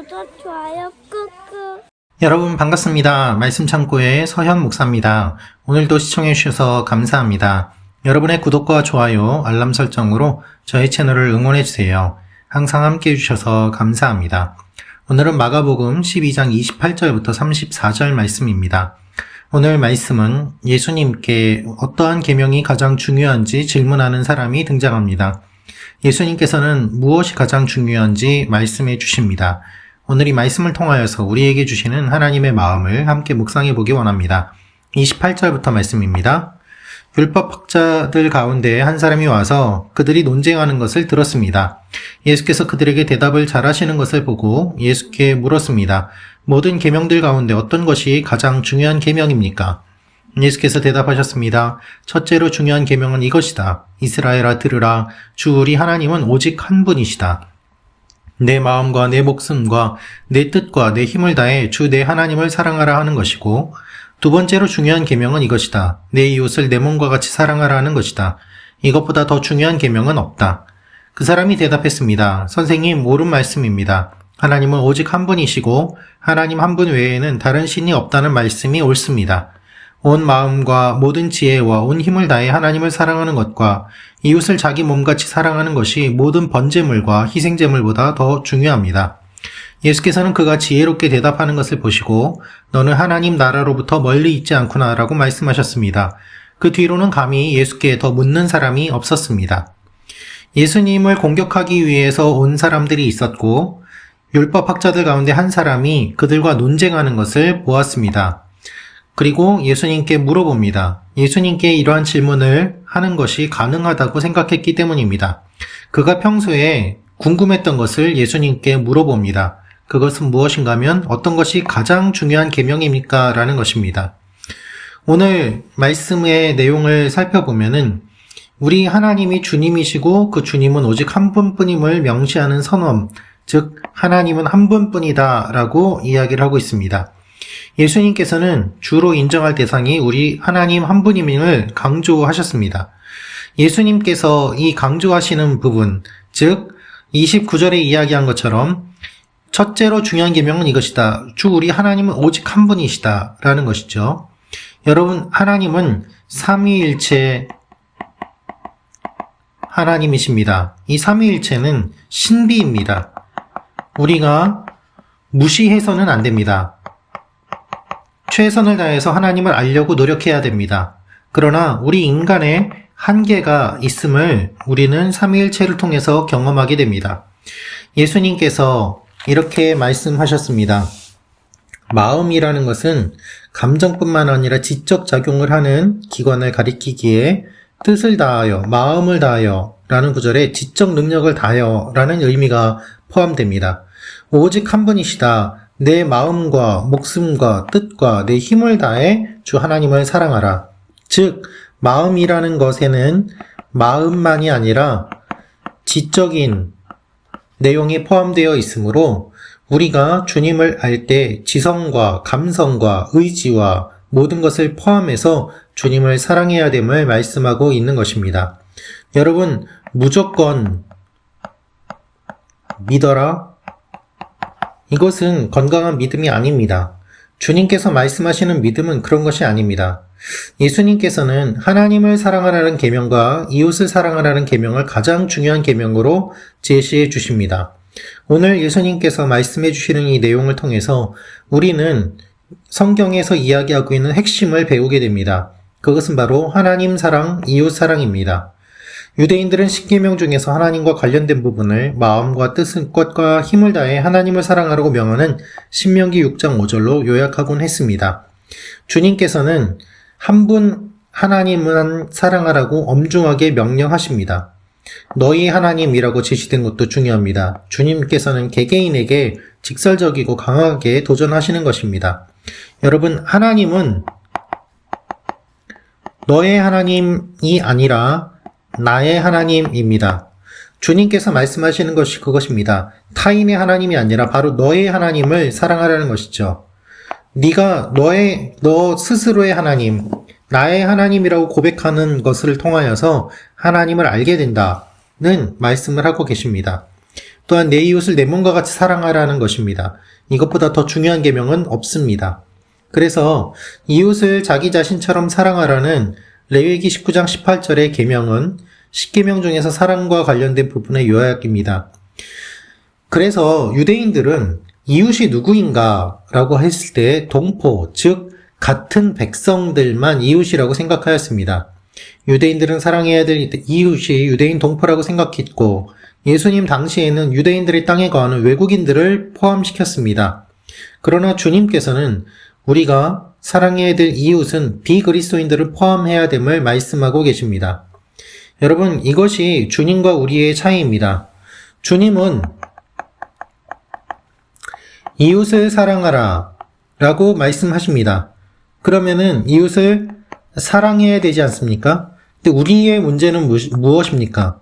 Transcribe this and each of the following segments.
구독, 좋아요 꾹꾹. 여러분 반갑습니다. 말씀 창고의 서현 목사입니다. 오늘도 시청해 주셔서 감사합니다. 여러분의 구독과 좋아요, 알람 설정으로 저희 채널을 응원해 주세요. 항상 함께 해주셔서 감사합니다. 오늘은 마가복음 12장 28절부터 34절 말씀입니다. 오늘 말씀은 예수님께 어떠한 계명이 가장 중요한지 질문하는 사람이 등장합니다. 예수님께서는 무엇이 가장 중요한지 말씀해 주십니다. 오늘 이 말씀을 통하여서 우리에게 주시는 하나님의 마음을 함께 묵상해 보기 원합니다. 28절부터 말씀입니다. 율법학자들 가운데 한 사람이 와서 그들이 논쟁하는 것을 들었습니다. 예수께서 그들에게 대답을 잘하시는 것을 보고 예수께 물었습니다. 모든 계명들 가운데 어떤 것이 가장 중요한 계명입니까? 예수께서 대답하셨습니다. 첫째로 중요한 계명은 이것이다. 이스라엘아 들으라. 주 우리 하나님은 오직 한 분이시다. 내 마음과 내 목숨과 내 뜻과 내 힘을 다해 주 내 하나님을 사랑하라 하는 것이고, 두 번째로 중요한 계명은 이것이다. 내 이웃을 내 몸과 같이 사랑하라 하는 것이다. 이것보다 더 중요한 계명은 없다. 그 사람이 대답했습니다. 선생님, 옳은 말씀입니다. 하나님은 오직 한 분이시고 하나님 한 분 외에는 다른 신이 없다는 말씀이 옳습니다. 온 마음과 모든 지혜와 온 힘을 다해 하나님을 사랑하는 것과 이웃을 자기 몸같이 사랑하는 것이 모든 번제물과 희생제물보다 더 중요합니다. 예수께서는 그가 지혜롭게 대답하는 것을 보시고 너는 하나님 나라로부터 멀리 있지 않구나 라고 말씀하셨습니다. 그 뒤로는 감히 예수께 더 묻는 사람이 없었습니다. 예수님을 공격하기 위해서 온 사람들이 있었고 율법학자들 가운데 한 사람이 그들과 논쟁하는 것을 보았습니다. 그리고 예수님께 물어봅니다. 예수님께 이러한 질문을 하는 것이 가능하다고 생각했기 때문입니다. 그가 평소에 궁금했던 것을 예수님께 물어봅니다. 그것은 무엇인가 하면 어떤 것이 가장 중요한 계명입니까? 라는 것입니다. 오늘 말씀의 내용을 살펴보면은 우리 하나님이 주님이시고 그 주님은 오직 한 분뿐임을 명시하는 선언, 즉 하나님은 한 분뿐이다 라고 이야기를 하고 있습니다. 예수님께서는 주로 인정할 대상이 우리 하나님 한 분임을 강조하셨습니다. 예수님께서 이 강조하시는 부분, 즉 29절에 이야기한 것처럼 첫째로 중요한 계명은 이것이다. 주 우리 하나님은 오직 한 분이시다 라는 것이죠. 여러분, 하나님은 삼위일체 하나님이십니다. 이 삼위일체는 신비입니다. 우리가 무시해서는 안 됩니다. 최선을 다해서 하나님을 알려고 노력해야 됩니다. 그러나 우리 인간의 한계가 있음을 우리는 삼위일체를 통해서 경험하게 됩니다. 예수님께서 이렇게 말씀하셨습니다. 마음이라는 것은 감정뿐만 아니라 지적 작용을 하는 기관을 가리키기에 뜻을 다하여, 마음을 다하여 라는 구절에 지적 능력을 다하여 라는 의미가 포함됩니다. 오직 한 분이시다. 내 마음과 목숨과 뜻과 내 힘을 다해 주 하나님을 사랑하라. 즉, 마음이라는 것에는 마음만이 아니라 지적인 내용이 포함되어 있으므로 우리가 주님을 알 때 지성과 감성과 의지와 모든 것을 포함해서 주님을 사랑해야 됨을 말씀하고 있는 것입니다. 여러분, 무조건 믿어라? 이것은 건강한 믿음이 아닙니다. 주님께서 말씀하시는 믿음은 그런 것이 아닙니다. 예수님께서는 하나님을 사랑하라는 계명과 이웃을 사랑하라는 계명을 가장 중요한 계명으로 제시해 주십니다. 오늘 예수님께서 말씀해 주시는 이 내용을 통해서 우리는 성경에서 이야기하고 있는 핵심을 배우게 됩니다. 그것은 바로 하나님 사랑, 이웃 사랑입니다. 유대인들은 십계명 중에서 하나님과 관련된 부분을 마음과 뜻과 힘을 다해 하나님을 사랑하라고 명하는 신명기 6장 5절로 요약하곤 했습니다. 주님께서는 한 분 하나님만 사랑하라고 엄중하게 명령하십니다. 너희 하나님이라고 제시된 것도 중요합니다. 주님께서는 개개인에게 직설적이고 강하게 도전하시는 것입니다. 여러분, 하나님은 너의 하나님이 아니라 나의 하나님입니다. 주님께서 말씀하시는 것이 그것입니다. 타인의 하나님이 아니라 바로 너의 하나님을 사랑하라는 것이죠. 네가 너 스스로의 하나님, 나의 하나님이라고 고백하는 것을 통하여서 하나님을 알게 된다는 말씀을 하고 계십니다. 또한 내 이웃을 내 몸과 같이 사랑하라는 것입니다. 이것보다 더 중요한 계명은 없습니다. 그래서 이웃을 자기 자신처럼 사랑하라는 레위기 19장 18절의 계명은 10계명 중에서 사랑과 관련된 부분의 요약입니다. 그래서 유대인들은 이웃이 누구인가 라고 했을 때 동포, 즉 같은 백성들만 이웃이라고 생각하였습니다. 유대인들은 사랑해야 될 이웃이 유대인 동포라고 생각했고 예수님 당시에는 유대인들의 땅에 거하는 외국인들을 포함시켰습니다. 그러나 주님께서는 우리가 사랑해야 될 이웃은 비그리스도인들을 포함해야 됨을 말씀하고 계십니다. 여러분, 이것이 주님과 우리의 차이입니다. 주님은 이웃을 사랑하라 라고 말씀하십니다. 그러면은 이웃을 사랑해야 되지 않습니까? 근데 우리의 문제는 무엇입니까?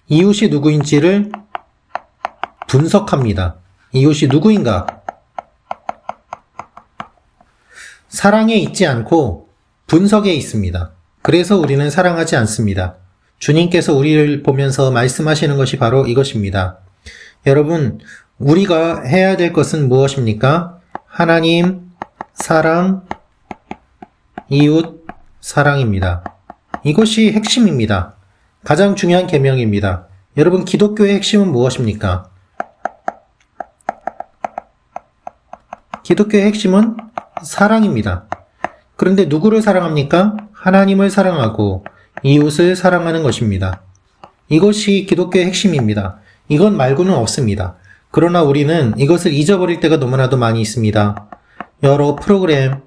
이웃이 누구인지를 분석합니다. 이웃이 누구인가? 사랑에 있지 않고 분석에 있습니다. 그래서 우리는 사랑하지 않습니다. 주님께서 우리를 보면서 말씀하시는 것이 바로 이것입니다. 여러분, 우리가 해야 될 것은 무엇입니까? 하나님, 사랑, 이웃, 사랑입니다. 이것이 핵심입니다. 가장 중요한 계명입니다. 여러분, 기독교의 핵심은 무엇입니까? 기독교의 핵심은 사랑입니다. 그런데 누구를 사랑합니까? 하나님을 사랑하고 이웃을 사랑하는 것입니다. 이것이 기독교의 핵심입니다. 이것 말고는 없습니다. 그러나 우리는 이것을 잊어버릴 때가 너무나도 많이 있습니다. 여러 프로그램,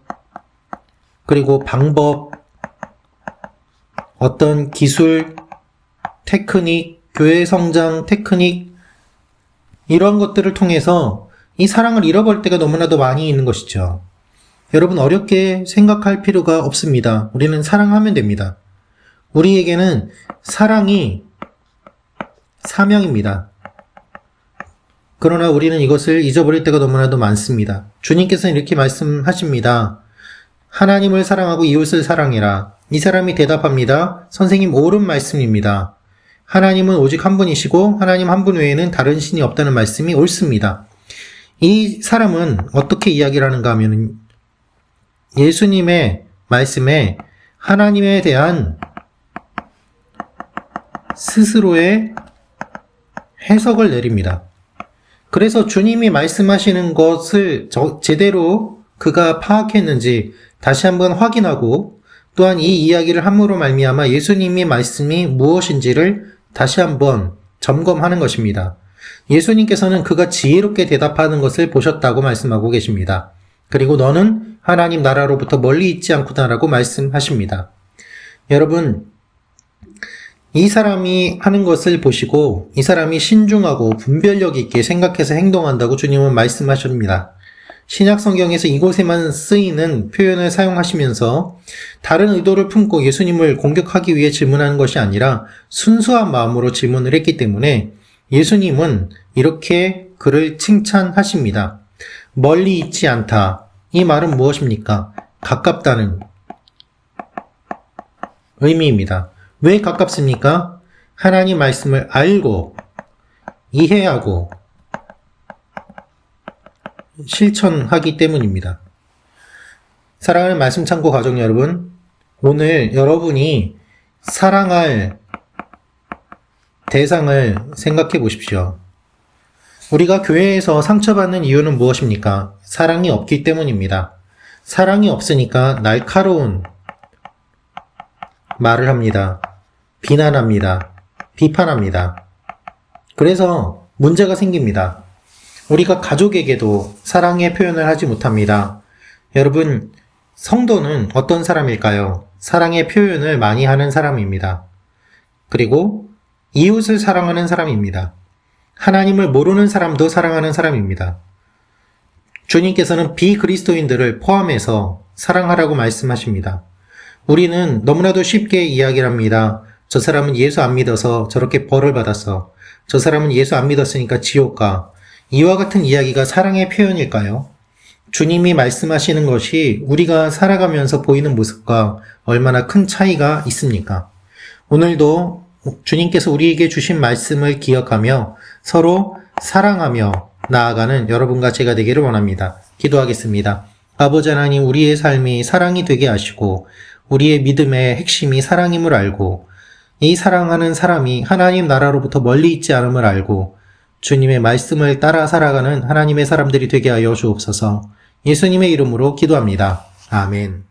그리고 방법, 어떤 기술, 테크닉, 교회 성장 테크닉, 이런 것들을 통해서 이 사랑을 잃어버릴 때가 너무나도 많이 있는 것이죠. 여러분, 어렵게 생각할 필요가 없습니다. 우리는 사랑하면 됩니다. 우리에게는 사랑이 사명입니다. 그러나 우리는 이것을 잊어버릴 때가 너무나도 많습니다. 주님께서는 이렇게 말씀하십니다. 하나님을 사랑하고 이웃을 사랑해라. 이 사람이 대답합니다. 선생님, 옳은 말씀입니다. 하나님은 오직 한 분이시고 하나님 한 분 외에는 다른 신이 없다는 말씀이 옳습니다. 이 사람은 어떻게 이야기를 하는가 하면 예수님의 말씀에 하나님에 대한 스스로의 해석을 내립니다. 그래서 주님이 말씀하시는 것을 제대로 그가 파악했는지 다시 한번 확인하고 또한 이 이야기를 함으로 말미암아 예수님의 말씀이 무엇인지를 다시 한번 점검하는 것입니다. 예수님께서는 그가 지혜롭게 대답하는 것을 보셨다고 말씀하고 계십니다. 그리고 너는 하나님 나라로부터 멀리 있지 않구나라고 말씀하십니다. 여러분, 이 사람이 하는 것을 보시고 이 사람이 신중하고 분별력 있게 생각해서 행동한다고 주님은 말씀하십니다. 신약 성경에서 이곳에만 쓰이는 표현을 사용하시면서 다른 의도를 품고 예수님을 공격하기 위해 질문하는 것이 아니라 순수한 마음으로 질문을 했기 때문에 예수님은 이렇게 그를 칭찬하십니다. 멀리 있지 않다. 이 말은 무엇입니까? 가깝다는 의미입니다. 왜 가깝습니까? 하나님 말씀을 알고 이해하고 실천하기 때문입니다. 사랑하는 말씀 창고 가족 여러분, 오늘 여러분이 사랑할 대상을 생각해 보십시오. 우리가 교회에서 상처받는 이유는 무엇입니까? 사랑이 없기 때문입니다. 사랑이 없으니까 날카로운 말을 합니다. 비난합니다. 비판합니다. 그래서 문제가 생깁니다. 우리가 가족에게도 사랑의 표현을 하지 못합니다. 여러분, 성도는 어떤 사람일까요? 사랑의 표현을 많이 하는 사람입니다. 그리고 이웃을 사랑하는 사람입니다. 하나님을 모르는 사람도 사랑하는 사람입니다. 주님께서는 비그리스도인들을 포함해서 사랑하라고 말씀하십니다. 우리는 너무나도 쉽게 이야기를 합니다. 저 사람은 예수 안 믿어서 저렇게 벌을 받았어. 저 사람은 예수 안 믿었으니까 지옥 가. 이와 같은 이야기가 사랑의 표현일까요? 주님이 말씀하시는 것이 우리가 살아가면서 보이는 모습과 얼마나 큰 차이가 있습니까? 오늘도 주님께서 우리에게 주신 말씀을 기억하며 서로 사랑하며 나아가는 여러분과 제가 되기를 원합니다. 기도하겠습니다. 아버지 하나님, 우리의 삶이 사랑이 되게 하시고 우리의 믿음의 핵심이 사랑임을 알고 이 사랑하는 사람이 하나님 나라로부터 멀리 있지 않음을 알고 주님의 말씀을 따라 살아가는 하나님의 사람들이 되게 하여 주옵소서. 예수님의 이름으로 기도합니다. 아멘.